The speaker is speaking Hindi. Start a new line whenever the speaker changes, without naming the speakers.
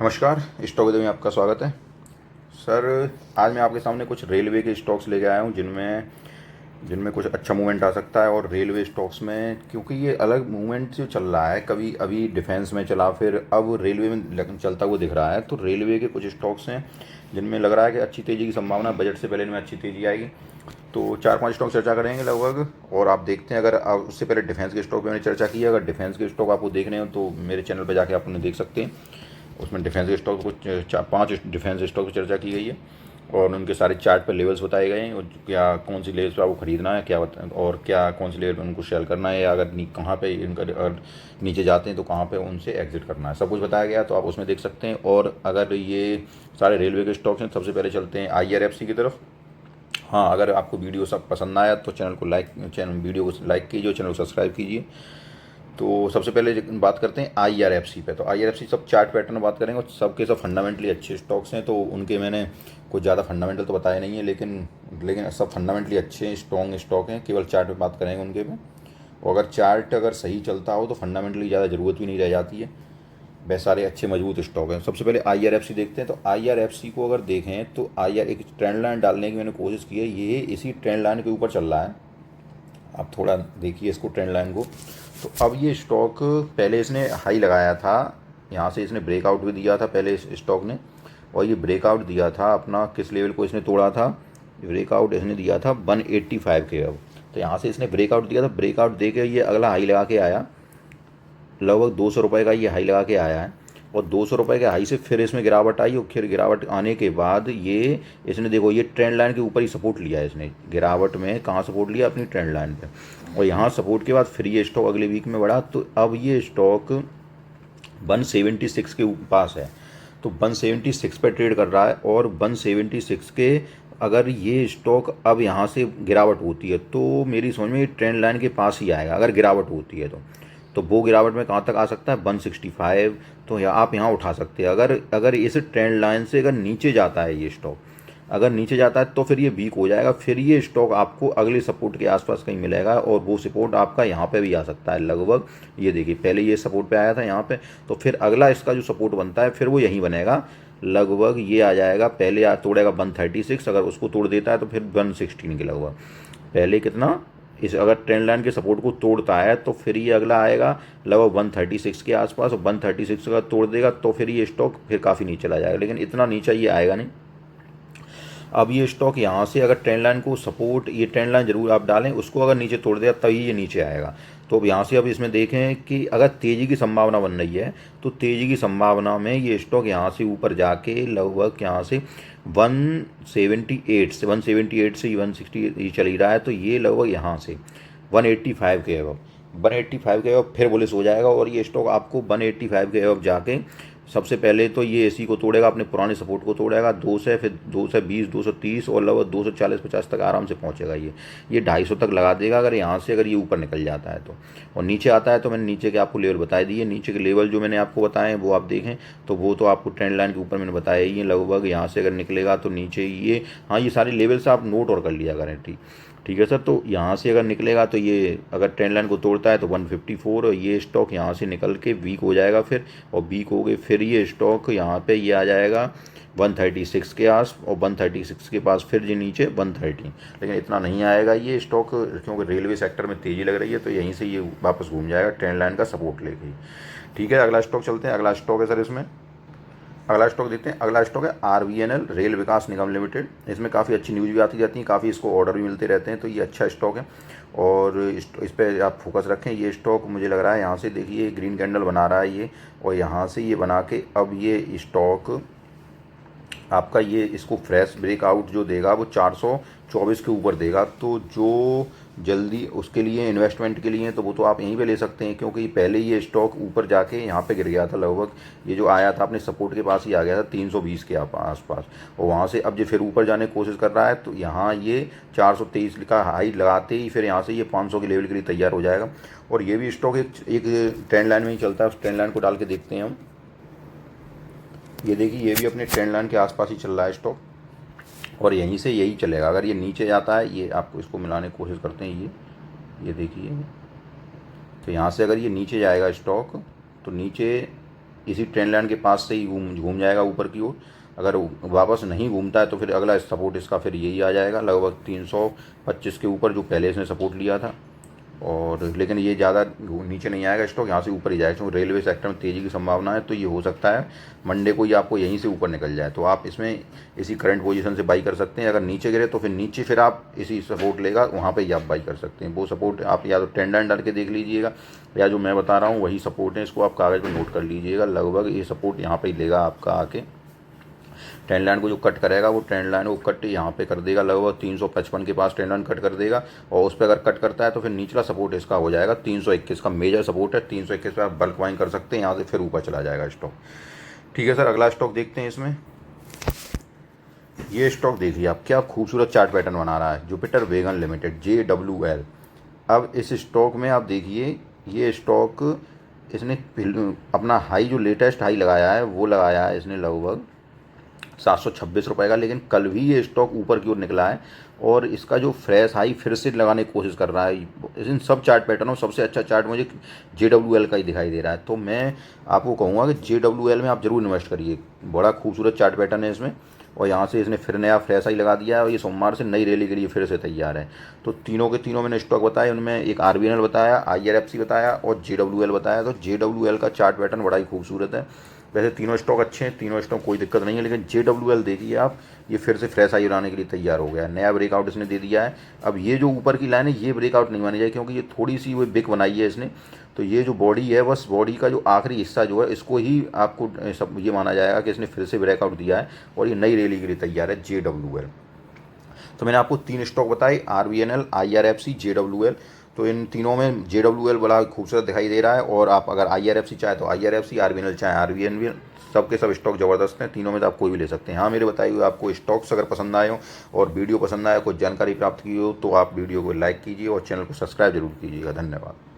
नमस्कार, स्टॉक विद में आपका स्वागत है। सर, आज मैं आपके सामने कुछ रेलवे के स्टॉक्स लेके आया हूँ जिनमें जिनमें कुछ अच्छा मूवमेंट आ सकता है। और रेलवे स्टॉक्स में क्योंकि ये अलग मूवमेंट जो चल रहा है, कभी अभी डिफेंस में चला, फिर अब रेलवे में चलता हुआ दिख रहा है। तो रेलवे के कुछ स्टॉक्स हैं जिनमें लग रहा है कि अच्छी तेज़ी की संभावना, बजट से पहले इनमें अच्छी तेज़ी आएगी। तो 4-5 स्टॉक चर्चा करेंगे लगभग। और आप देखते हैं, अगर उससे पहले डिफेंस के स्टॉक पे मैंने चर्चा की है। अगर डिफेंस के स्टॉक आपको देखने हो तो मेरे चैनल पर जाके आप उन्हें देख सकते हैं। उसमें डिफेंस के स्टॉक कुछ 4-5 डिफेंस स्टॉक की चर्चा की गई है और उनके सारे चार्ट पर लेवल्स बताए गए हैं और क्या कौन सी लेवल्स पर आपको खरीदना है, और क्या कौन सी लेवल पर उनको सेल करना है, या अगर कहाँ पे इनका नीचे जाते हैं तो कहाँ पे उनसे एग्जिट करना है, सब कुछ बताया गया। तो आप उसमें देख सकते हैं। और अगर ये सारे रेलवे के स्टॉक्स हैं, सबसे पहले चलते हैं IRFC की तरफ। हाँ, अगर आपको वीडियो सब पसंद आया तो चैनल वीडियो को लाइक कीजिए, चैनल को सब्सक्राइब कीजिए। तो सबसे पहले बात करते हैं IRFC पे। तो IRFC सब चार्ट पैटर्न में बात करेंगे और सबके सब फंडामेंटली अच्छे स्टॉक्स हैं। तो उनके मैंने कुछ ज़्यादा फंडामेंटल तो बताए नहीं है, लेकिन सब फंडामेंटली अच्छे स्ट्रॉन्ग स्टॉक हैं। केवल चार्ट पे बात करेंगे उनके पे। और अगर चार्ट सही चलता हो तो फंडामेंटली ज़्यादा ज़रूरत भी नहीं रह जाती है। वह सारे अच्छे मजबूत स्टॉक हैं। सबसे पहले IRFC देखते हैं। तो IRFC को अगर देखें तो एक ट्रेंड लाइन डालने की मैंने कोशिश की है। ये इसी ट्रेंड लाइन के ऊपर चल रहा है। आप थोड़ा देखिए इसको, ट्रेंड लाइन को। तो अब ये स्टॉक पहले इसने हाई लगाया था, यहाँ से इसने ब्रेकआउट भी दिया था पहले इस स्टॉक ने। और ये ब्रेकआउट दिया था अपना, किस लेवल को इसने तोड़ा था? ब्रेकआउट इसने दिया था 185 के। अब तो यहाँ से इसने ब्रेकआउट दिया था। ब्रेकआउट दे के ये अगला हाई लगा के आया, लगभग 200 रुपये का ये हाई लगा के आया है। और 200 रुपये के हाई से फिर इसमें गिरावट आई, और फिर गिरावट आने के बाद ये इसने देखो ये ट्रेंड लाइन के ऊपर ही सपोर्ट लिया है इसने। गिरावट में कहाँ सपोर्ट लिया? अपनी ट्रेंड लाइन पे। और यहाँ सपोर्ट के बाद फिर ये स्टॉक अगले वीक में बढ़ा। तो अब ये स्टॉक 176 के पास है। तो 176 पे ट्रेड कर रहा है। और 176 के अगर ये स्टॉक अब यहाँ से गिरावट होती है तो मेरी समझ में ये ट्रेंड लाइन के पास ही आएगा, अगर गिरावट होती है तो वो गिरावट में कहाँ तक आ सकता है? 165। तो या आप यहाँ उठा सकते हैं। अगर अगर इस ट्रेंड लाइन से अगर नीचे जाता है ये स्टॉक, अगर नीचे जाता है तो फिर ये वीक हो जाएगा। फिर ये स्टॉक आपको अगले सपोर्ट के आसपास कहीं मिलेगा, और वो सपोर्ट आपका यहाँ पे भी आ सकता है लगभग। ये देखिए, पहले ये सपोर्ट पे आया था यहाँ पे, तो फिर अगला इसका जो सपोर्ट बनता है फिर वो यहीं बनेगा लगभग। ये आ जाएगा, पहले तोड़ेगा 136, अगर उसको तोड़ देता है तो फिर 116 के लगभग। पहले कितना, इस अगर ट्रेंड लाइन के सपोर्ट को तोड़ता है तो फिर ये अगला आएगा लगभग 136 के आसपास। और 136 का तोड़ देगा तो फिर ये स्टॉक फिर काफ़ी नीचे चला जाएगा, लेकिन इतना नीचे ये आएगा नहीं। अब ये स्टॉक यहाँ से अगर ट्रेंड लाइन को सपोर्ट, ये ट्रेंड लाइन जरूर आप डालें, उसको अगर नीचे तोड़ दिया तभी ये नीचे आएगा। तो अब यहाँ से अब इसमें देखें कि अगर तेज़ी की संभावना बन रही है तो तेज़ी की संभावना में ये स्टॉक यहाँ से ऊपर जाके लगभग यहाँ से 178 से 160 चल ही रहा है। तो ये लगभग यहाँ से 185 के अब 185 के अब फिर बुलिश हो जाएगा। और ये स्टॉक आपको 185 के अब जाके सबसे पहले तो ये इसी को तोड़ेगा, अपने पुराने सपोर्ट को तोड़ेगा 2 से, फिर 220, 230 और लगभग 240-50 तक आराम से पहुंचेगा। ये 250 तक लगा देगा अगर यहाँ से अगर ये ऊपर निकल जाता है तो। और नीचे आता है तो मैंने नीचे के आपको लेवल बताए दिए। नीचे के लेवल जो मैंने आपको बताए वो आप देखें तो वो तो आपको ट्रेंड लाइन के ऊपर मैंने बताया ही है। लगभग यहाँ से अगर निकलेगा तो नीचे ये, हाँ, ये सारे लेवल्स आप नोट और कर लिया करें। ठीक ठीक है सर। तो यहाँ से अगर निकलेगा तो ये अगर ट्रेंड लाइन को तोड़ता है तो 154, और ये स्टॉक यहाँ से निकल के वीक हो जाएगा फिर। और वीक हो गए फिर ये स्टॉक यहाँ पे ये आ जाएगा 136 के आस, और 136 के पास फिर ये नीचे 130। लेकिन इतना नहीं आएगा ये स्टॉक, क्योंकि रेलवे सेक्टर में तेज़ी लग रही है। तो यहीं से ये वापस घूम जाएगा ट्रेंड लाइन का सपोर्ट लेके ही। ठीक है, अगला स्टॉक चलते हैं। अगला स्टॉक है सर, इसमें अगला स्टॉक देखते हैं। अगला स्टॉक है RVNL, रेल विकास निगम लिमिटेड। इसमें काफ़ी अच्छी न्यूज़ भी आती जाती हैं, काफ़ी इसको ऑर्डर भी मिलते रहते हैं। तो ये अच्छा स्टॉक है और इस पर आप फोकस रखें। ये स्टॉक मुझे लग रहा है यहाँ से देखिए ग्रीन कैंडल बना रहा है ये, और यहाँ से ये बना के अब ये स्टॉक आपका ये इसको फ्रेश ब्रेकआउट जो देगा वो 424 के ऊपर देगा। तो जो जल्दी उसके लिए इन्वेस्टमेंट के लिए तो वो तो आप यहीं पे ले सकते हैं, क्योंकि पहले ये स्टॉक ऊपर जाके यहाँ पे गिर गया था लगभग। ये जो आया था अपने सपोर्ट के पास ही आ गया था 320 के आसपास, और वहाँ से अब ये फिर ऊपर जाने की कोशिश कर रहा है। तो यहाँ ये 423 का हाई लगाते ही फिर यहाँ से ये 500 के लेवल के लिए तैयार हो जाएगा। और ये भी स्टॉक एक ट्रेंड लाइन में ही चलता है। उस ट्रेंड लाइन को डाल के देखते हैं हम। ये देखिए, ये भी अपने ट्रेंड लाइन के आसपास ही चल रहा है स्टॉक, और यहीं से यही चलेगा। अगर ये नीचे जाता है, ये आपको इसको मिलाने की कोशिश करते हैं। ये देखिए, तो यहाँ से अगर ये नीचे जाएगा स्टॉक तो नीचे इसी ट्रेंड लाइन के पास से ही घूम जाएगा ऊपर की ओर। अगर वापस नहीं घूमता है तो फिर अगला सपोर्ट इसका फिर यही आ जाएगा, लगभग 325 के ऊपर, जो पहले इसने सपोर्ट लिया था। और लेकिन ये ज़्यादा नीचे नहीं आएगा स्टॉक, यहाँ से ऊपर ही जाएगा, क्योंकि रेलवे सेक्टर में तेज़ी की संभावना है। तो ये हो सकता है मंडे को ही आपको यहीं से ऊपर निकल जाए, तो आप इसमें इसी करंट पोजीशन से बाई कर सकते हैं। अगर नीचे गिरे तो फिर नीचे फिर आप इसी सपोर्ट लेगा, वहाँ पे ही आप बाई कर सकते हैं। वो सपोर्ट आप या तो ट्रेंड लाइन डाल के देख लीजिएगा, या जो मैं बता रहा हूँ वही सपोर्ट है, इसको आप कागज़ पर नोट कर लीजिएगा। लगभग ये सपोर्ट यहाँ पर ही लेगा आपका आके, ट्रेंड लाइन को जो कट करेगा वो ट्रेंड लाइन को कट यहाँ पे कर देगा, लगभग 355 के पास ट्रेंड लाइन कट कर देगा। और उस पर अगर कट करता है तो फिर निचला सपोर्ट इसका हो जाएगा 321 का, मेजर सपोर्ट है 321 पे आप बल्क बाइंग कर सकते हैं, यहाँ से फिर ऊपर चला जाएगा स्टॉक। ठीक है सर, अगला स्टॉक देखते हैं। इसमें ये स्टॉक देखिए आप, क्या खूबसूरत चार्ट पैटर्न बना रहा है, जुपिटर वेगन लिमिटेड, JWL। अब इस स्टॉक में आप देखिए, ये स्टॉक इसने अपना हाई, जो लेटेस्ट हाई लगाया है वो लगाया है इसने लगभग 726 रुपये का, लेकिन कल भी ये स्टॉक ऊपर की ओर निकला है और इसका जो फ्रेश हाई फिर से लगाने की कोशिश कर रहा है। इन सब चार्ट पैटर्नों सबसे अच्छा चार्ट मुझे JWL का ही दिखाई दे रहा है। तो मैं आपको कहूँगा कि JWL में आप ज़रूर इन्वेस्ट करिए, बड़ा खूबसूरत चार्ट पैटर्न है इसमें। और यहाँ से इसने फिर नया फ्रेश हाई लगा दिया है और ये सोमवार से नई रैली के लिए फिर से तैयार है। तो तीनों के तीनों मैंने स्टॉक बताए, उनमें एक RVNL बताया, IRFC बताया और JWL बताया। तो JWL का चार्ट पैटर्न बड़ा ही खूबसूरत है। वैसे तीनों स्टॉक अच्छे हैं, तीनों स्टॉक कोई दिक्कत नहीं है, लेकिन JWL देखिए आप, ये फिर से फ्रेश हाई बनाने के लिए तैयार हो गया है, नया ब्रेकआउट इसने दे दिया है। अब ये जो ऊपर की लाइन है ये ब्रेकआउट नहीं मानी जाए, क्योंकि ये थोड़ी सी वो बिग बनाई है इसने। तो ये जो बॉडी है, बस बॉडी का जो आखिरी हिस्सा जो है, इसको ही आपको सब ये माना जाएगा कि इसने फिर से ब्रेकआउट दिया है और ये नई रैली के लिए तैयार है JWL। तो मैंने आपको 3 स्टॉक बताए, RVNL, IRFC, JWL। तो इन तीनों में JWL बड़ा खूबसूरत दिखाई दे रहा है, और आप अगर IRFC चाहे तो IRFC, RVNL चाहे RVNL, सब के सब स्टॉक ज़बरदस्त हैं। तीनों में तो आप कोई भी ले सकते हैं। हाँ, मेरे बताए हुए आपको स्टॉक्स अगर पसंद आए हो और वीडियो पसंद आया, कुछ जानकारी प्राप्त की हो, तो आप वीडियो को लाइक कीजिए और चैनल को सब्सक्राइब जरूर कीजिएगा। धन्यवाद।